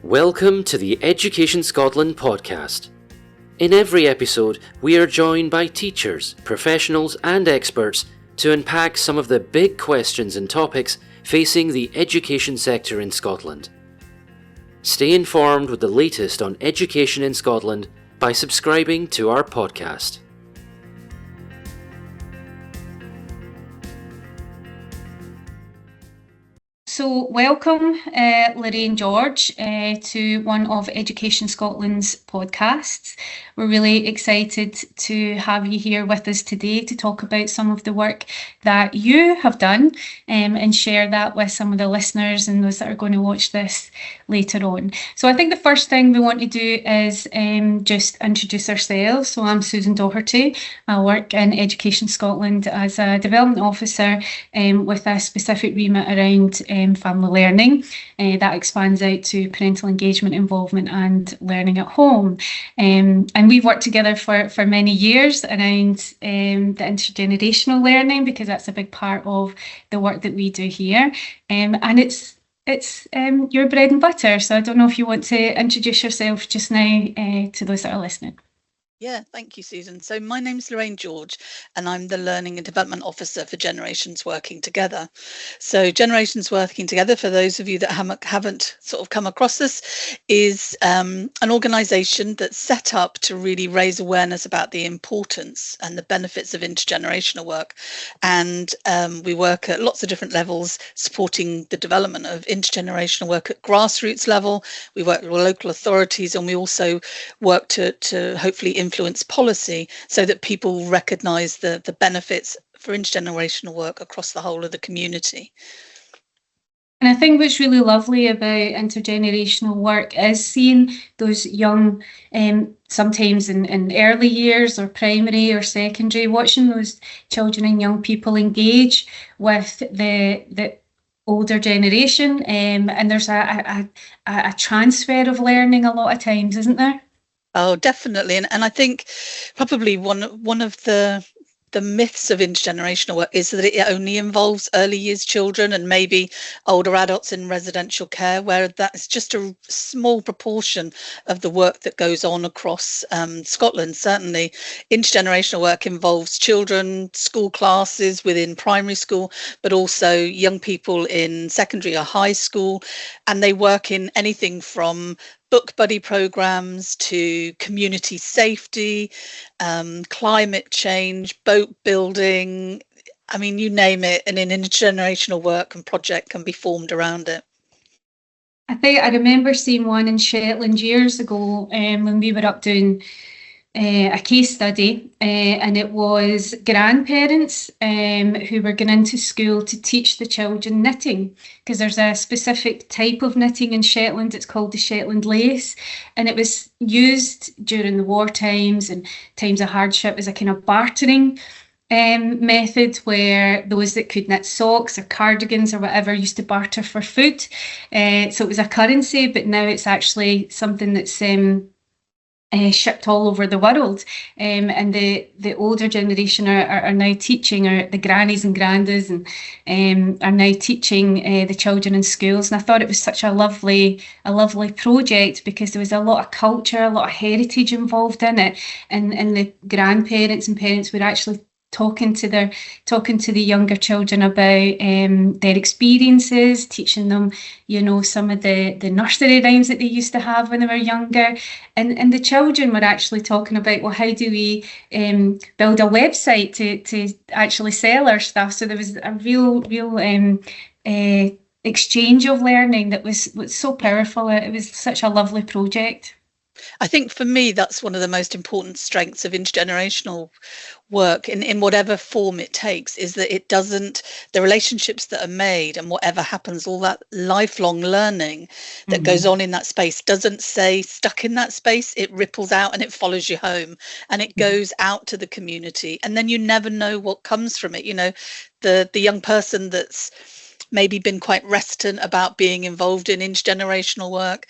Welcome to the Education Scotland podcast. In every episode, we are joined by teachers, professionals and experts to unpack some of the big questions and topics facing the education sector in Scotland. Stay informed with the latest on education in Scotland by subscribing to our podcast. So welcome, Lorraine George, to one of Education Scotland's podcasts. We're really excited to have you here with us today to talk about some of the work that you have done and share that with some of the listeners and those that are going to watch this later on. So I think the first thing we want to do is just introduce ourselves. So I'm Susan Doherty. I work in Education Scotland as a development officer with a specific remit around family learning. That expands out to parental engagement, involvement and learning at home. And we've worked together for many years around the intergenerational learning, because that's a big part of the work that we do here. And it's your bread and butter. So I don't know if you want to introduce yourself just now to those that are listening. Yeah, thank you, Susan. So my name's Lorraine George, and I'm the Learning and Development Officer for Generations Working Together. So Generations Working Together, for those of you that haven't sort of come across this, is an organisation that's set up to really raise awareness about the importance and the benefits of intergenerational work. And we work at lots of different levels, supporting the development of intergenerational work at grassroots level. We work with local authorities, and we also work to hopefully influence policy so that people recognise the benefits for intergenerational work across the whole of the community. And I think what's really lovely about intergenerational work is seeing those young, sometimes in early years or primary or secondary, watching those children and young people engage with the older generation, and there's a transfer of learning a lot of times, isn't there? Oh, definitely. And I think probably one of the myths of intergenerational work is that it only involves early years children and maybe older adults in residential care, where that's just a small proportion of the work that goes on across Scotland. Certainly, intergenerational work involves children, school classes within primary school, but also young people in secondary or high school, and they work in anything from book buddy programs to community safety, climate change, boat building. I mean, you name it, and an intergenerational work and project can be formed around it. I think I remember seeing one in Shetland years ago when we were up doing a case study, and it was grandparents who were going into school to teach the children knitting, because there's a specific type of knitting in Shetland. It's called the Shetland lace, and it was used during the war times and times of hardship as a kind of bartering method, where those that could knit socks or cardigans or whatever used to barter for food. So it was a currency, but now it's actually something that's shipped all over the world, and the older generation are now teaching, or the grannies and grandas, and are now teaching the children in schools. And I thought it was such a lovely project, because there was a lot of culture, a lot of heritage involved in it, and the grandparents and parents were actually talking to the younger children about their experiences, teaching them, some of the nursery rhymes that they used to have when they were younger, and the children were actually talking about, well, how do we build a website to actually sell our stuff? So there was a real exchange of learning that was so powerful. It was such a lovely project. I think for me, that's one of the most important strengths of intergenerational work in whatever form it takes, is that the relationships that are made and whatever happens, all that lifelong learning that goes on in that space doesn't stay stuck in that space. It ripples out and it follows you home, and it goes out to the community, and then you never know what comes from it. The young person that's maybe been quite reticent about being involved in intergenerational work,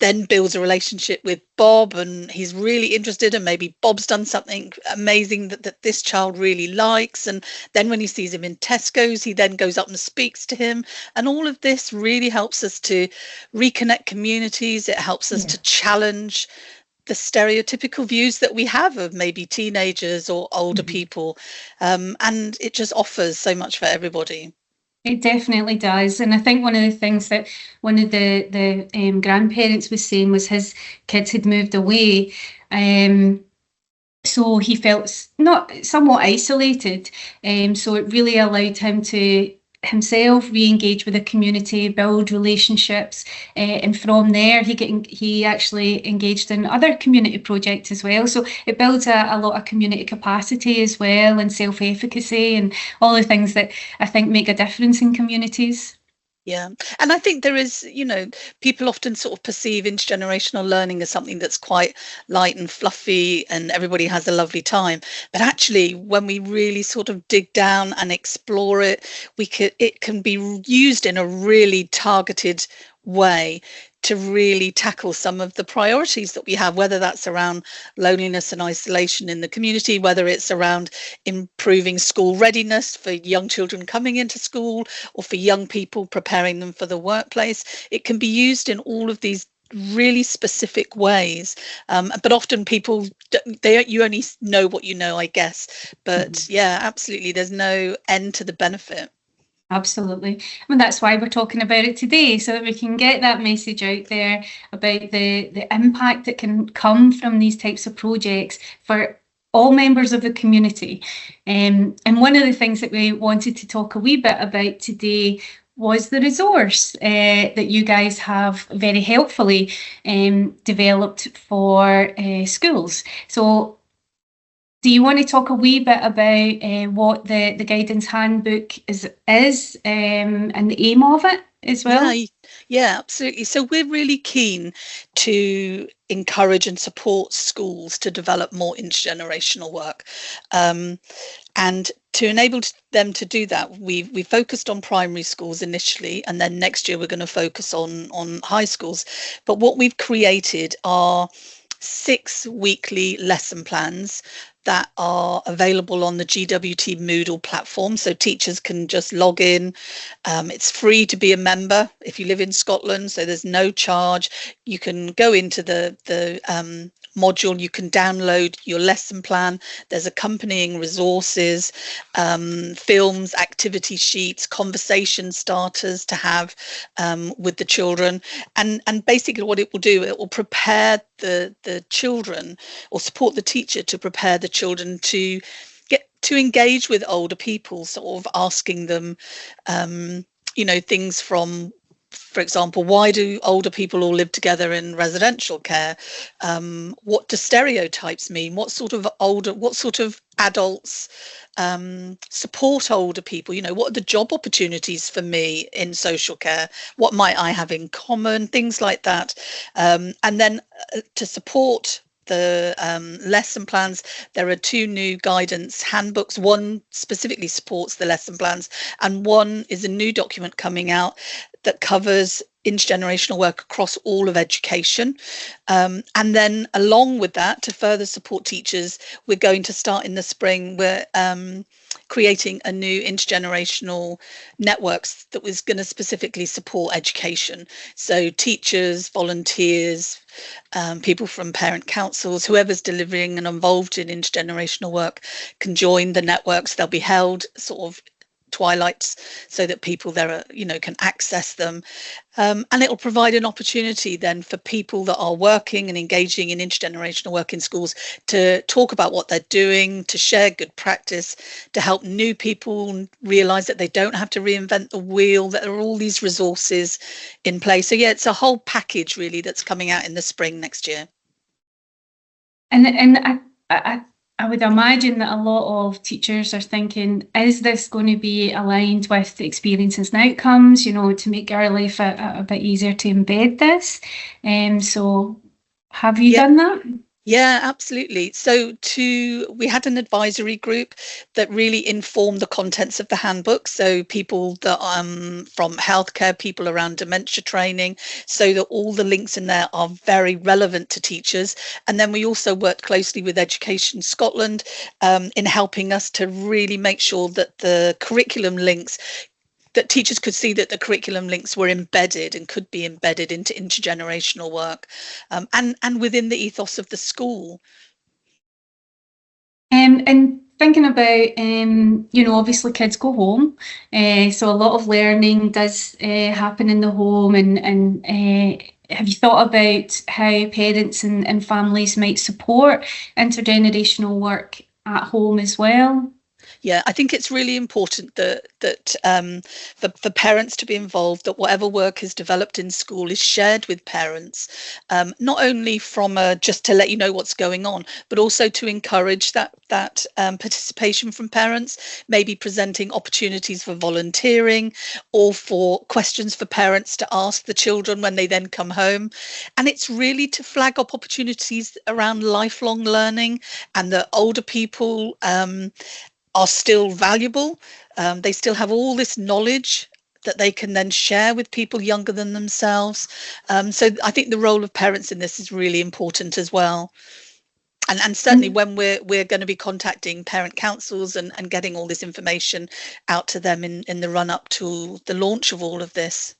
then builds a relationship with Bob, and he's really interested, and maybe Bob's done something amazing that this child really likes, and then when he sees him in Tesco's, he then goes up and speaks to him, and all of this really helps us to reconnect communities. It helps us to challenge the stereotypical views that we have of maybe teenagers or older people, and it just offers so much for everybody. It definitely does. And I think one of the things that one of the grandparents was saying was his kids had moved away. So he felt somewhat isolated. So it really allowed him to himself re-engage with the community, build relationships, and from there he actually engaged in other community projects as well. So it builds a lot of community capacity as well, and self-efficacy, and all the things that I think make a difference in communities. Yeah. And I think there is, people often sort of perceive intergenerational learning as something that's quite light and fluffy and everybody has a lovely time. But actually, when we really sort of dig down and explore it, it can be used in a really targeted way to really tackle some of the priorities that we have, whether that's around loneliness and isolation in the community, whether it's around improving school readiness for young children coming into school, or for young people preparing them for the workplace. It can be used in all of these really specific ways, but often people you only know what you know, I guess. But yeah, absolutely, there's no end to the benefit. Absolutely. I mean, that's why we're talking about it today, so that we can get that message out there about the impact that can come from these types of projects for all members of the community. And one of the things that we wanted to talk a wee bit about today was the resource that you guys have very helpfully developed for schools. So do you want to talk a wee bit about what the guidance handbook is and the aim of it as well? Yeah, absolutely. So we're really keen to encourage and support schools to develop more intergenerational work. And to enable them to do that, we focused on primary schools initially, and then next year we're going to focus on high schools. But what we've created are 6 weekly lesson plans that are available on the GWT Moodle platform, so teachers can just log in. It's free to be a member if you live in Scotland, so there's no charge. You can go into the module, you can download your lesson plan. There's accompanying resources, films, activity sheets, conversation starters to have with the children, and basically what it will do, it will prepare the children, or support the teacher to prepare the children to get to engage with older people, sort of asking them things from, for example, why do older people all live together in residential care? What do stereotypes mean? What sort of adults support older people? What are the job opportunities for me in social care? What might I have in common? Things like that. And then to support the lesson plans, there are 2 new guidance handbooks. One specifically supports the lesson plans, and one is a new document coming out that covers intergenerational work across all of education. And then along with that, to further support teachers, we're going to start in the spring. We're creating a new intergenerational networks that was going to specifically support education. So teachers, volunteers, people from parent councils, whoever's delivering and involved in intergenerational work can join the networks. They'll be held sort of twilights so that people there can access them, and it will provide an opportunity then for people that are working and engaging in intergenerational work in schools to talk about what they're doing, to share good practice, to help new people realize that they don't have to reinvent the wheel, that there are all these resources in place. So yeah, it's a whole package really that's coming out in the spring next year. And I would imagine that a lot of teachers are thinking, is this going to be aligned with the experiences and outcomes, to make our life a bit easier to embed this? So have you done that? Yeah, absolutely. So we had an advisory group that really informed the contents of the handbook. So people that from healthcare, people around dementia training, so that all the links in there are very relevant to teachers. And then we also worked closely with Education Scotland in helping us to really make sure that the curriculum links, that teachers could see that the curriculum links were embedded and could be embedded into intergenerational work, and within the ethos of the school. And thinking about, obviously kids go home, so a lot of learning does happen in the home. And have you thought about how parents and families might support intergenerational work at home as well? Yeah, I think it's really important that for parents to be involved, that whatever work is developed in school is shared with parents, not only from just to let you know what's going on, but also to encourage that participation from parents, maybe presenting opportunities for volunteering or for questions for parents to ask the children when they then come home. And it's really to flag up opportunities around lifelong learning, and that older people are still valuable. They still have all this knowledge that they can then share with people younger than themselves. So I think the role of parents in this is really important as well. And certainly when we're going to be contacting parent councils and getting all this information out to them in the run up to the launch of all of this.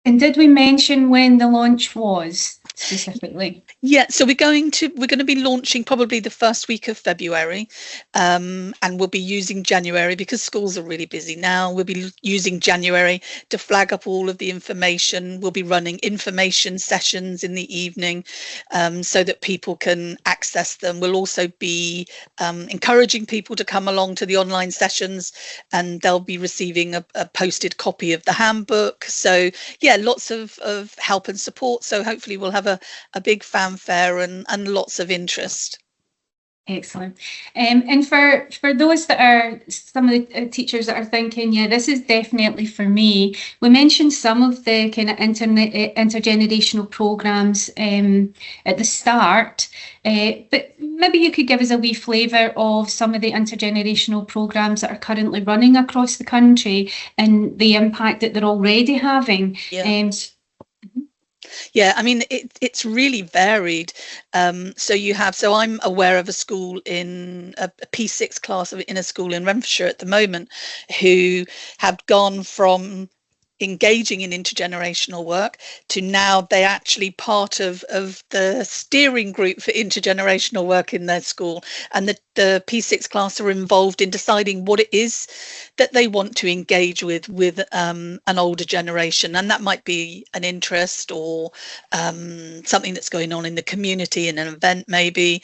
And did we mention when the launch was specifically? Yeah, so we're going to be launching probably the first week of February, and we'll be using January because schools are really busy now. We'll be using January to flag up all of the information. We'll be running information sessions in the evening, so that people can access them. We'll also be encouraging people to come along to the online sessions, and they'll be receiving a posted copy of the handbook. So yeah, lots of help and support. So hopefully we'll have a big fanfare and lots of interest. Excellent. And for those that are some of the teachers that are thinking, yeah, this is definitely for me. We mentioned some of the kind of intergenerational programs at the start, but maybe you could give us a wee flavour of some of the intergenerational programs that are currently running across the country and the impact that they're already having. Yeah. Yeah, I mean, it's really varied. So I'm aware of a school in a P6 class in a school in Renfrewshire at the moment who have gone from engaging in intergenerational work to now they're actually part of the steering group for intergenerational work in their school, and the P6 class are involved in deciding what it is that they want to engage with an older generation, and that might be an interest or something that's going on in the community in an event maybe.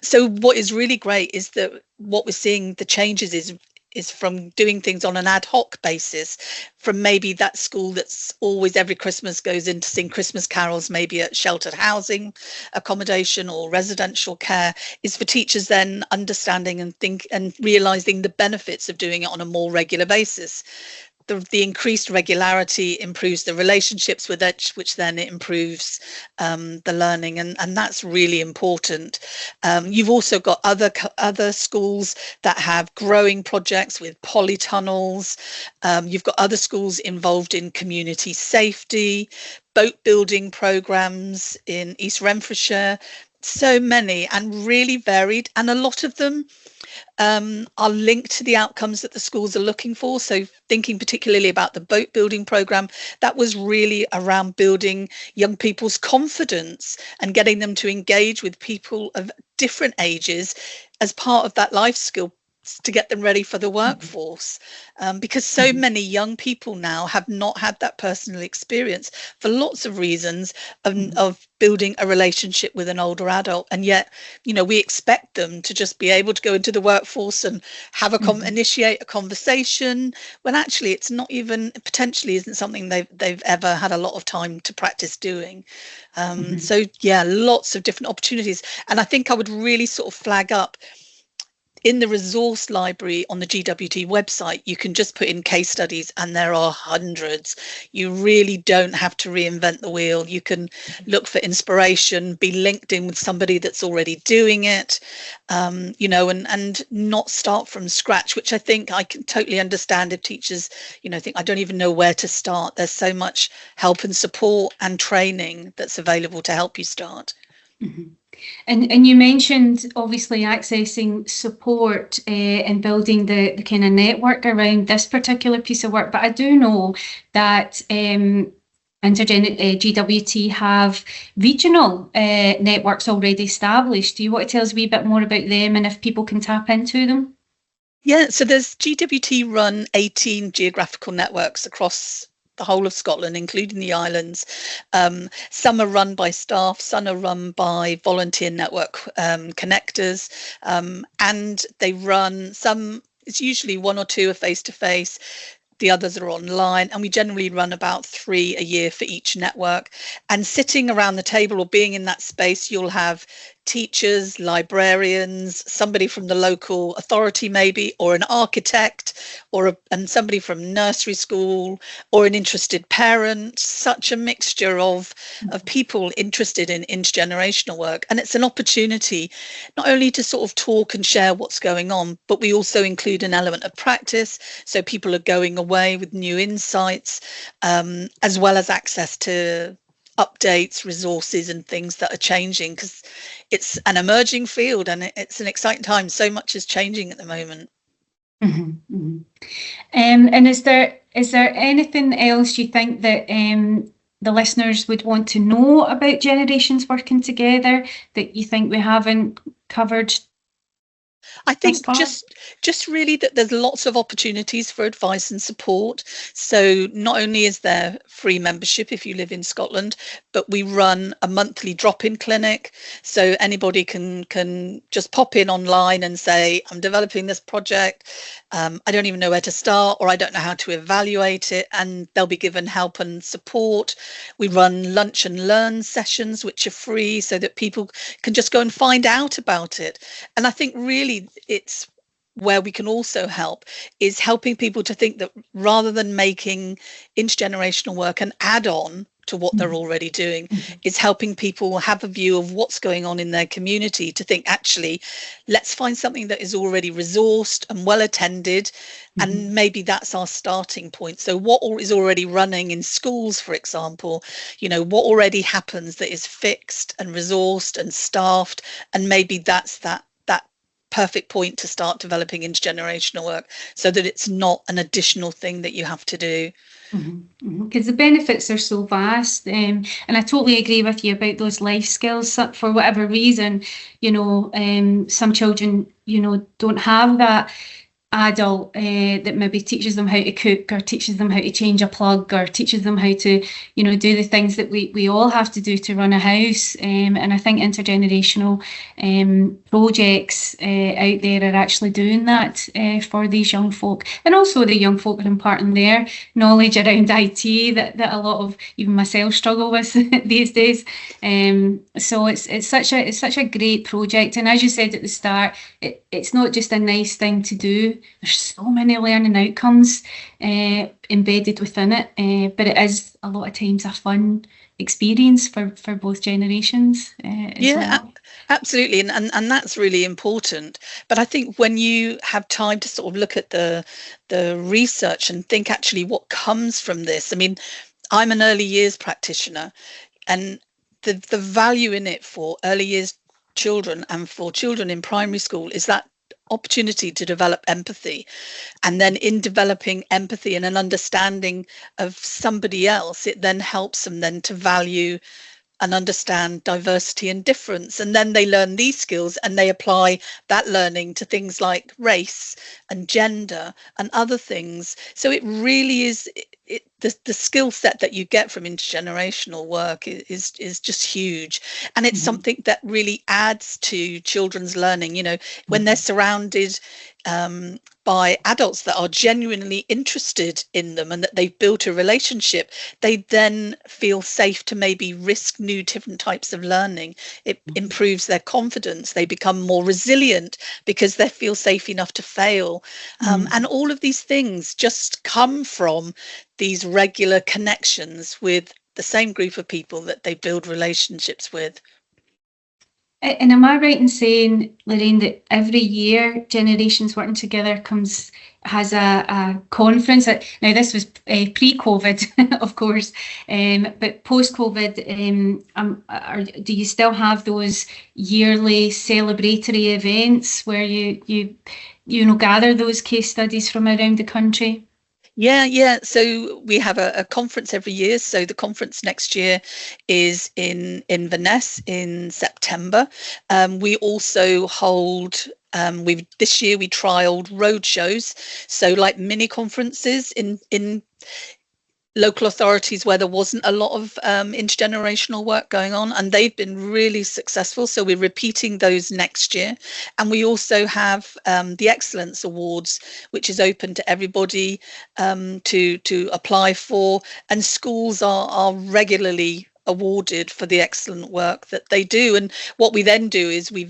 So what is really great is that what we're seeing the changes is from doing things on an ad hoc basis, from maybe that school that's always every Christmas goes in to sing Christmas carols, maybe at sheltered housing accommodation or residential care, is for teachers then understanding and realizing the benefits of doing it on a more regular basis. The increased regularity improves the relationships with it, which then it improves the learning, and that's really important. You've also got other schools that have growing projects with polytunnels. You've got other schools involved in community safety, boat building programs in East Renfrewshire. So many and really varied, and a lot of them are linked to the outcomes that the schools are looking for. So thinking particularly about the boat building program, that was really around building young people's confidence and getting them to engage with people of different ages as part of that life skill to get them ready for the workforce, because so many young people now have not had that personal experience for lots of reasons of building a relationship with an older adult, and yet we expect them to just be able to go into the workforce and have initiate a conversation, when actually it's not even, potentially isn't something they've ever had a lot of time to practice doing. So yeah, lots of different opportunities, and I think I would really sort of flag up in the resource library on the GWT website, you can just put in case studies, and there are hundreds. You really don't have to reinvent the wheel. You can look for inspiration, be linked in with somebody that's already doing it, and not start from scratch, which I think I can totally understand if teachers, think, I don't even know where to start. There's so much help and support and training that's available to help you start. Mm-hmm. And you mentioned obviously accessing support and building the kind of network around this particular piece of work, but I do know that GWT have regional networks already established. Do you want to tell us a wee bit more about them and if people can tap into them? Yeah, so there's GWT run 18 geographical networks across the whole of Scotland, including the islands. Some are run by staff, some are run by volunteer network connectors, and they run some, it's usually one or two are face-to-face, the others are online, and we generally run about 3 a year for each network. And sitting around the table or being in that space, you'll have teachers, librarians, somebody from the local authority maybe, or an architect, and somebody from nursery school, or an interested parent. Such a mixture of people interested in intergenerational work. And it's an opportunity not only to sort of talk and share what's going on, but we also include an element of practice. So people are going away with new insights, as well as access to updates, resources and things that are changing, because it's an emerging field and it's an exciting time. So much is changing at the moment. Mm-hmm, mm-hmm. And is there anything else you think that the listeners would want to know about generations working together that you think we haven't covered? I think just really that there's lots of opportunities for advice and support. So not only is there free membership if you live in Scotland, but we run a monthly drop-in clinic. So anybody can just pop in online and say, I'm developing this project. I don't even know where to start, or I don't know how to evaluate it, and they'll be given help and support. We run lunch and learn sessions, which are free, so that people can just go and find out about it. And I think really it's where we can also help is helping people to think that rather than making intergenerational work an add-on to what they're already doing, is helping people have a view of what's going on in their community, to think, actually, let's find something that is already resourced and well attended, and maybe that's our starting point. So what is already running in schools, for example, what already happens that is fixed and resourced and staffed, and maybe that's that perfect point to start developing intergenerational work, so that it's not an additional thing that you have to do. Because the benefits are so vast, and I totally agree with you about those life skills. For whatever reason, some children, don't have that adult that maybe teaches them how to cook, or teaches them how to change a plug, or teaches them how to do the things that we all have to do to run a house, and I think intergenerational projects out there are actually doing that for these young folk, and also the young folk are imparting their knowledge around IT that a lot of even myself struggle with these days. So it's such a great project, and as you said at the start, it's not just a nice thing to do. There's so many learning outcomes embedded within it, but it is a lot of times a fun experience for both generations. Absolutely, and that's really important. But I think when you have time to sort of look at the research and think actually what comes from this, I mean, I'm an early years practitioner, and the value in it for early years children and for children in primary school is that opportunity to develop empathy, and then in developing empathy and an understanding of somebody else, it then helps them then to value and understand diversity and difference, and then they learn these skills and they apply that learning to things like race and gender and other things. So it really is the skill set that you get from intergenerational work is just huge, and it's something that really adds to children's learning. When they're surrounded by adults that are genuinely interested in them and that they've built a relationship, they then feel safe to maybe risk new different types of learning. It improves their confidence. They become more resilient because they feel safe enough to fail. And all of these things just come from these regular connections with the same group of people that they build relationships with. And am I right in saying, Lorraine, that every year Generations Working Together has a conference? Now, this was pre-COVID, of course, but post-COVID, do you still have those yearly celebratory events where you gather those case studies from around the country? Yeah. So we have a conference every year. So the conference next year is in Inverness in September. We also hold, this year we trialed road shows. So like mini conferences in local authorities where there wasn't a lot of intergenerational work going on, and they've been really successful. So we're repeating those next year. And we also have the Excellence Awards, which is open to everybody to apply for, and schools are regularly awarded for the excellent work that they do. And what we then do is we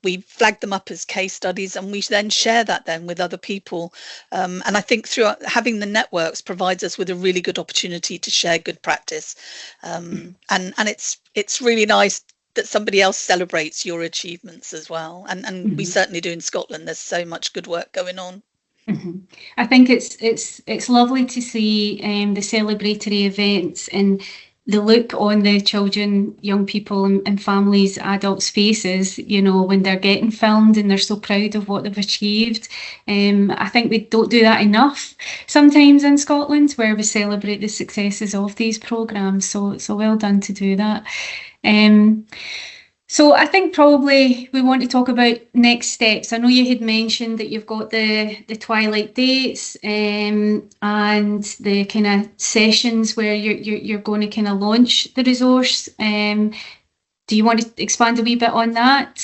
we flag them up as case studies, and we then share that then with other people. And I think through having the networks provides us with a really good opportunity to share good practice. And it's really nice that somebody else celebrates your achievements as well. And we certainly do in Scotland. There's so much good work going on. I think it's lovely to see the celebratory events and the look on the children, young people and families, adults' faces, when they're getting filmed and they're so proud of what they've achieved. I think we don't do that enough sometimes in Scotland, where we celebrate the successes of these programmes. So well done to do that. So I think probably we want to talk about next steps. I know you had mentioned that you've got the twilight dates and the kind of sessions where you're going to kind of launch the resource. Do you want to expand a wee bit on that?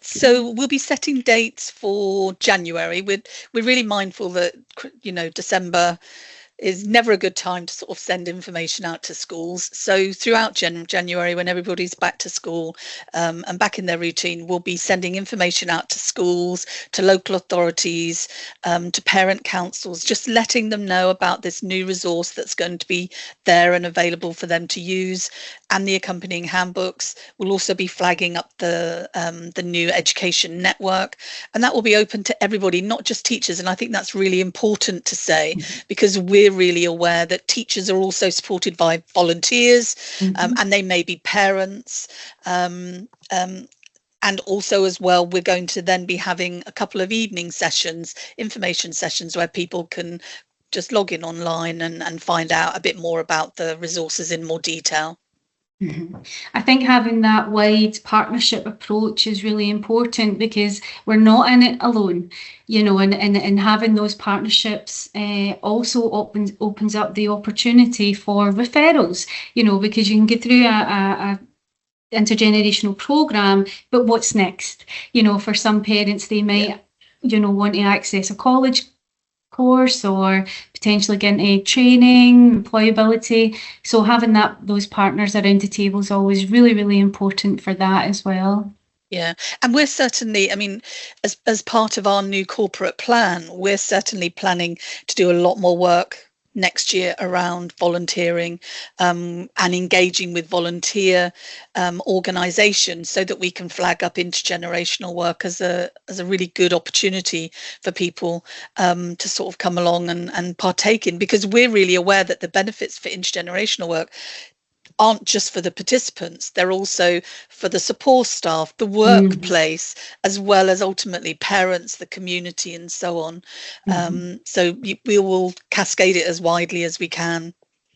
So we'll be setting dates for January. We're really mindful that December is never a good time to sort of send information out to schools. So throughout January, when everybody's back to school and back in their routine, we'll be sending information out to schools, to local authorities, to parent councils, just letting them know about this new resource that's going to be there and available for them to use, and the accompanying handbooks. We'll also be flagging up the new education network, and that will be open to everybody, not just teachers. And I think that's really important to say, because we're really aware that teachers are also supported by volunteers, and they may be parents. And also as well, we're going to then be having a couple of evening sessions, information sessions, where people can just log in online and find out a bit more about the resources in more detail. I think having that wide partnership approach is really important, because we're not in it alone, and having those partnerships also opens up the opportunity for referrals, because you can get through a intergenerational program, but what's next? For some parents, they might, want to access a college course or potentially get into training, employability. So having those partners around the table is always really, really important for that as well. Yeah, and we're certainly, as part of our new corporate plan, we're certainly planning to do a lot more work next year around volunteering and engaging with volunteer organisations, so that we can flag up intergenerational work as a really good opportunity for people to sort of come along and partake in, because we're really aware that the benefits for intergenerational work aren't just for the participants, they're also for the support staff, the workplace, as well as ultimately parents, the community, and so on. So we will cascade it as widely as we can.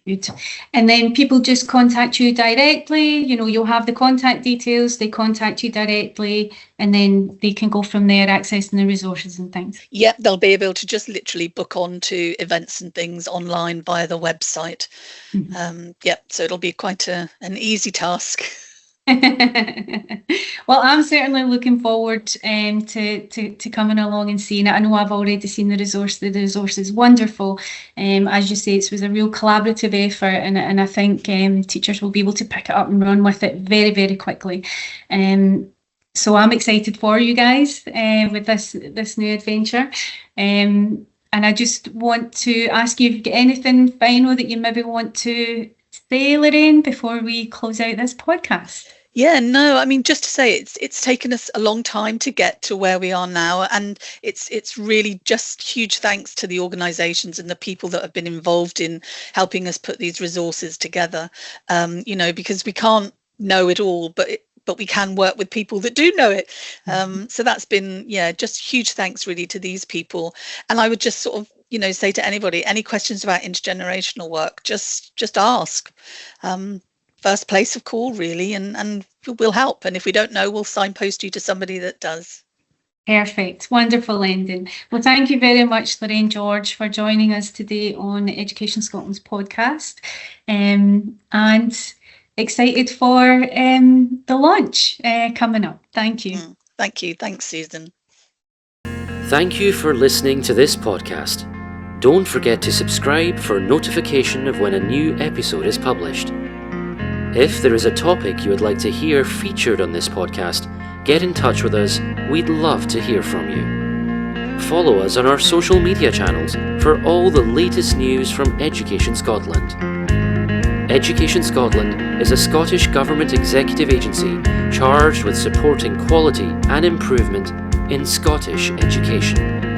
Good. And then people just contact you directly, you'll have the contact details, they contact you directly, and then they can go from there accessing the resources and things. Yeah, they'll be able to just literally book on to events and things online via the website. So it'll be quite an easy task. Well, I'm certainly looking forward to coming along and seeing it. I know I've already seen the resource. The resource is wonderful. As you say, it was a real collaborative effort, and I think teachers will be able to pick it up and run with it very, very quickly. So I'm excited for you guys with this new adventure. And I just want to ask you if you've got anything final that you maybe want to say, Lorraine, before we close out this podcast. Yeah, no, I mean, just to say it's taken us a long time to get to where we are now, and it's really just huge thanks to the organisations and the people that have been involved in helping us put these resources together. Because we can't know it all, but we can work with people that do know it. So that's been, just huge thanks really to these people. And I would just sort of, say to anybody, any questions about intergenerational work, just ask. First place of call, really, and we'll help. And if we don't know, we'll signpost you to somebody that does. Perfect. Wonderful ending. Well, thank you very much, Lorraine George, for joining us today on Education Scotland's podcast. And excited for the launch coming up. Thank you. Thank you. Thanks, Susan. Thank you for listening to this podcast. Don't forget to subscribe for notification of when a new episode is published. If there is a topic you would like to hear featured on this podcast, get in touch with us. We'd love to hear from you. Follow us on our social media channels for all the latest news from Education Scotland. Education Scotland is a Scottish Government executive agency charged with supporting quality and improvement in Scottish education.